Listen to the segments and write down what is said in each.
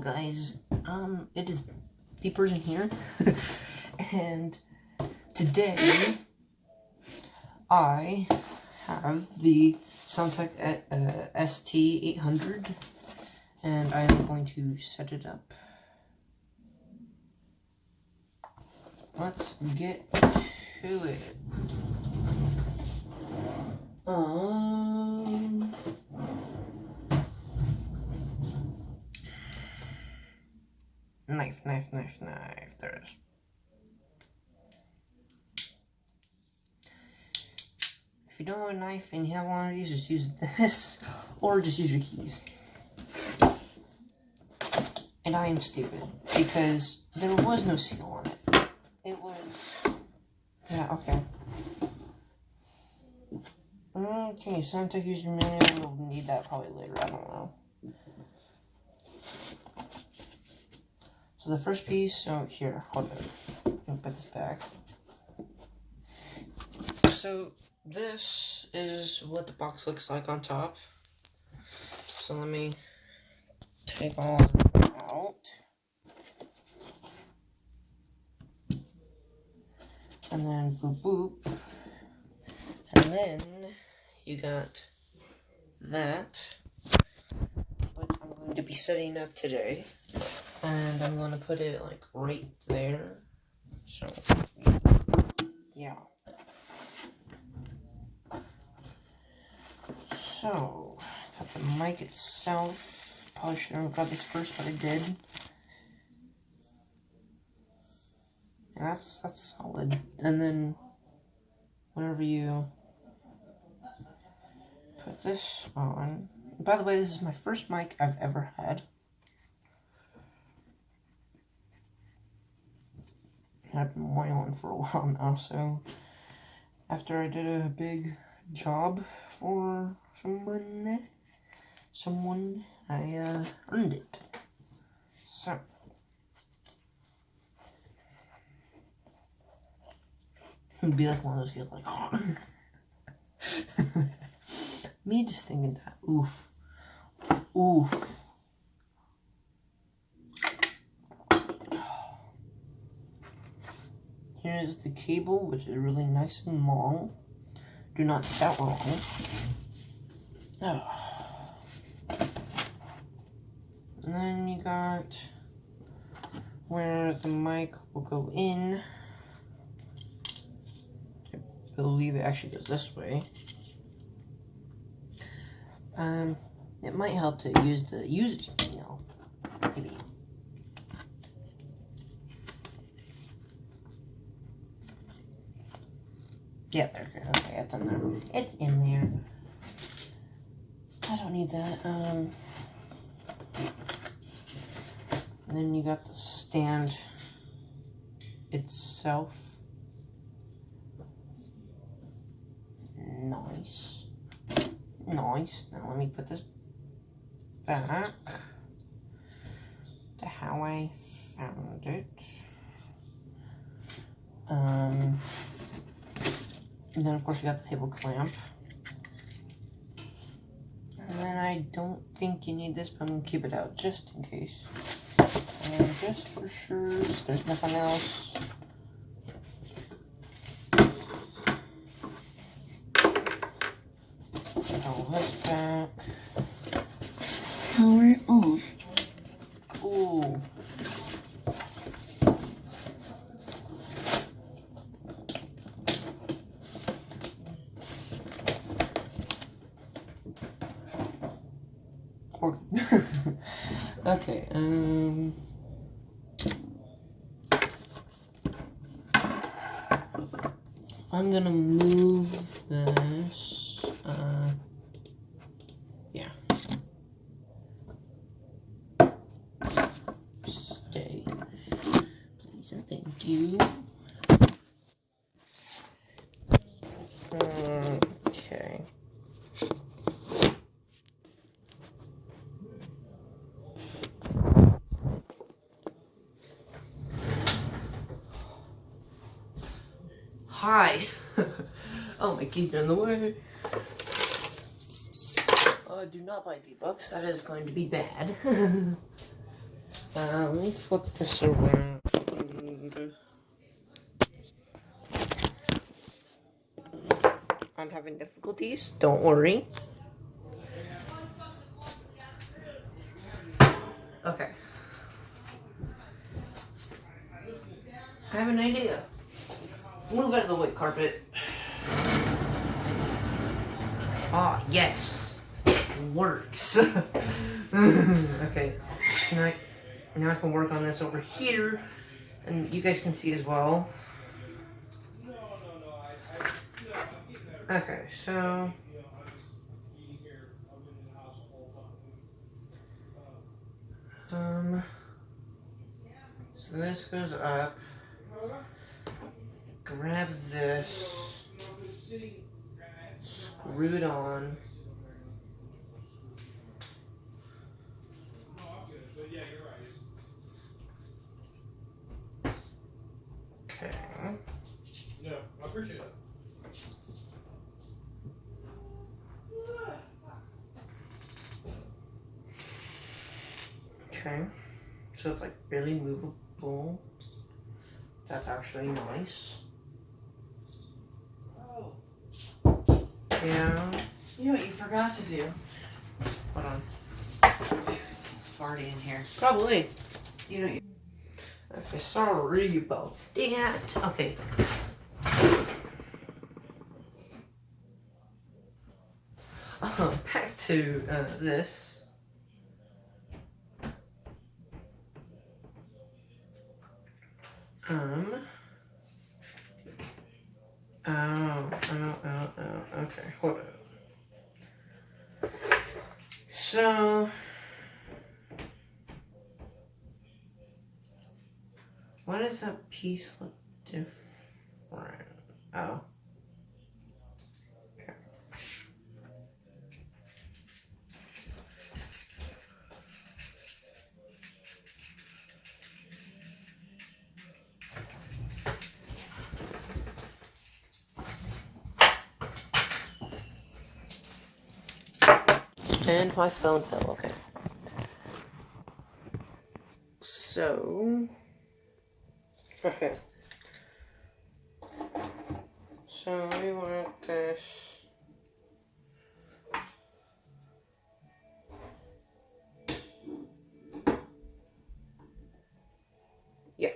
Hello guys, it is the person here, and today I have the Soundtack ST-800, and I am going to set it up. Let's get to it. Knife, there it is. If you don't have a knife and you have one of these, just use this, or just use your keys. And I am stupid, because there was no seal on it. It was... yeah, okay. Okay, Soundtack user manual, we'll need that probably later, I don't know. So the first piece, oh here, hold on, let me put this back. So this is what the box looks like on top. So let me take all of it out. And then boop boop. And then you got that, which I'm going to be setting up today. And I'm going to put it like right there. So, yeah. So, got the mic itself. Probably should have got this first, but I did. And that's solid. And then, whenever you put this on. By the way, this is my first mic I've ever had. I've been wanting one for a while now, so after I did a big job for someone, I earned it. So it'd be like one of those kids like me just thinking that, oof. Here's the cable, which is really nice and long. Do not take that wrong. And then you got where the mic will go in. I believe it actually goes this way. It might help to use the user's manual, maybe. Yeah, okay, it's in there. It's in there. I don't need that. And then you got the stand itself. Nice. Now let me put this back to how I found it. And then, of course, you got the table clamp. And then I don't think you need this, but I'm going to keep it out just in case. And just for sure, there's nothing else. Put all this back. Power off. Cool. Okay, I'm gonna move this, yeah. Stay, please and thank you. Okay. Hi. Oh, my keys are in the way. Do not buy V-Bucks. That is going to be bad. Let me flip this around. I'm having difficulties, don't worry. Okay. I have an idea. Move out of the way, carpet. Ah, yes. It works. Okay. So now I can work on this over here. And you guys can see as well. Okay, so this goes up. Grab this. Screw it on. Okay. No, I appreciate it. Okay. So it's like really movable. That's actually nice. Oh. Yeah. You know what you forgot to do? Hold on. Someone's farting in here. Probably. You know. Okay, sorry about that. Okay. Back to this. Okay, hold on. So, why does that piece look different? Oh. Okay. And my phone fell, okay. So, okay. So we want this. Yeah,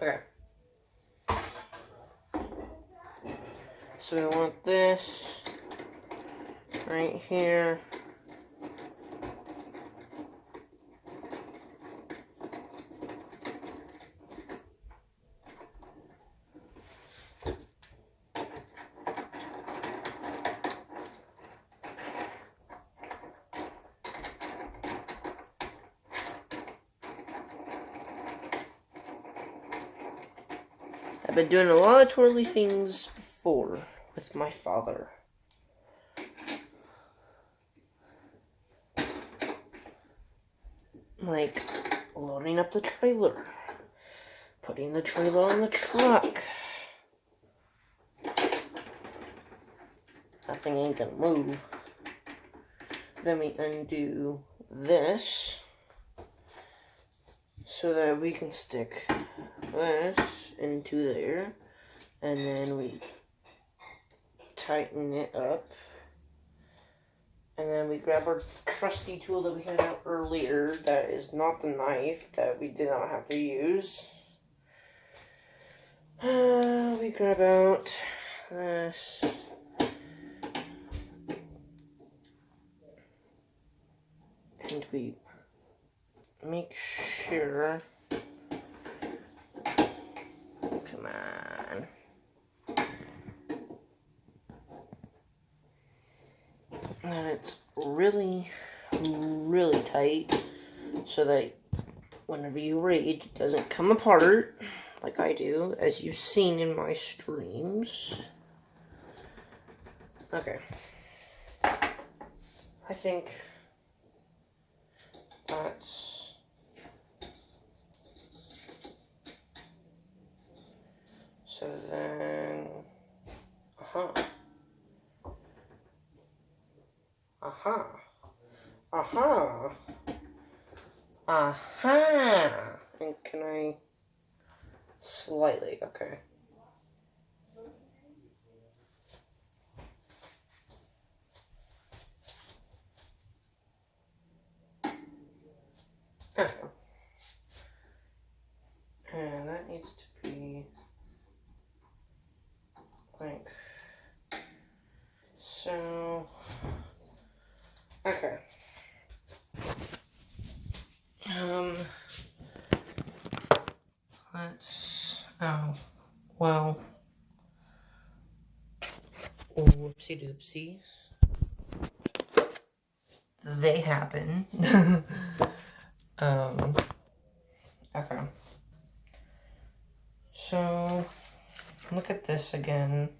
okay. So we want this right here. I've been doing a lot of twirly things before with my father. Like loading up the trailer, putting the trailer on the truck. That thing ain't gonna move. Then we undo this so that we can stick this into there, and then we tighten it up, and then we grab our trusty tool that we had out earlier that is not the knife that we did not have to use. We grab out this, and we make sure, come on, that it's really, really tight so that whenever you rage, it doesn't come apart like I do, as you've seen in my streams. Okay. I think that's so then Aha! And can I... Slightly, okay. Okay. And that needs to be... like... So... Okay. Let's... Oh. Well... Whoopsie doopsies. They happen. Okay. So, look at this again.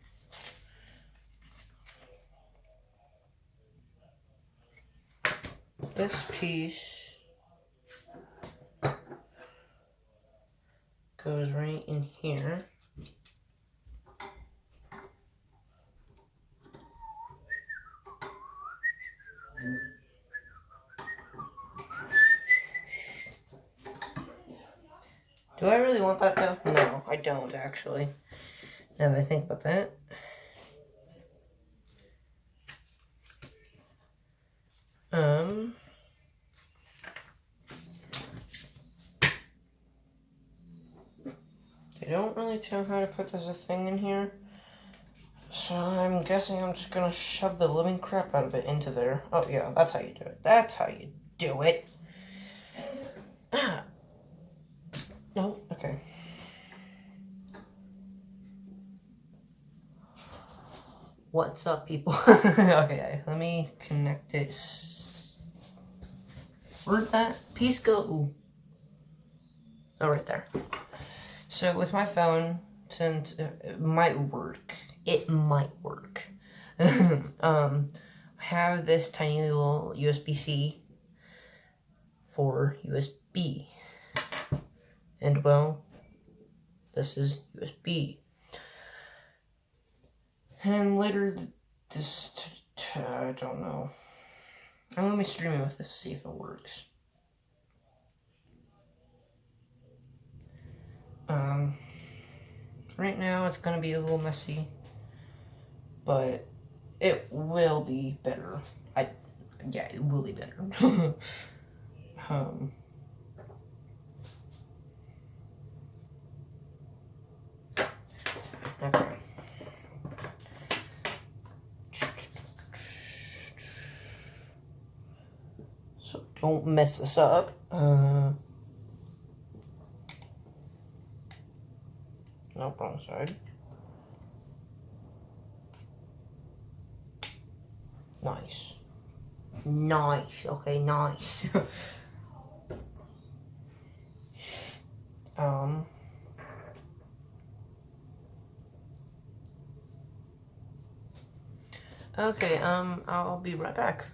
This piece goes right in here. Do I really want that though? No, I don't actually. Now that I think about that. They don't really tell how to put this a thing in here. So I'm guessing I'm just gonna shove the living crap out of it into there. Oh yeah, that's how you do it. That's how you do it. Ah. No, okay. What's up, people? Okay, let me connect this. Where'd that piece go? Ooh. Oh, right there. So with my phone, since it might work, I have this tiny little USB-C for USB. And well, this is USB. And later, I don't know. I'm gonna be streaming with this to see if it works. Right now it's gonna be a little messy, but it will be better. Yeah, it will be better. Okay. So don't mess this up. Nope, wrong side. Nice. Nice, okay, nice. Okay, I'll be right back.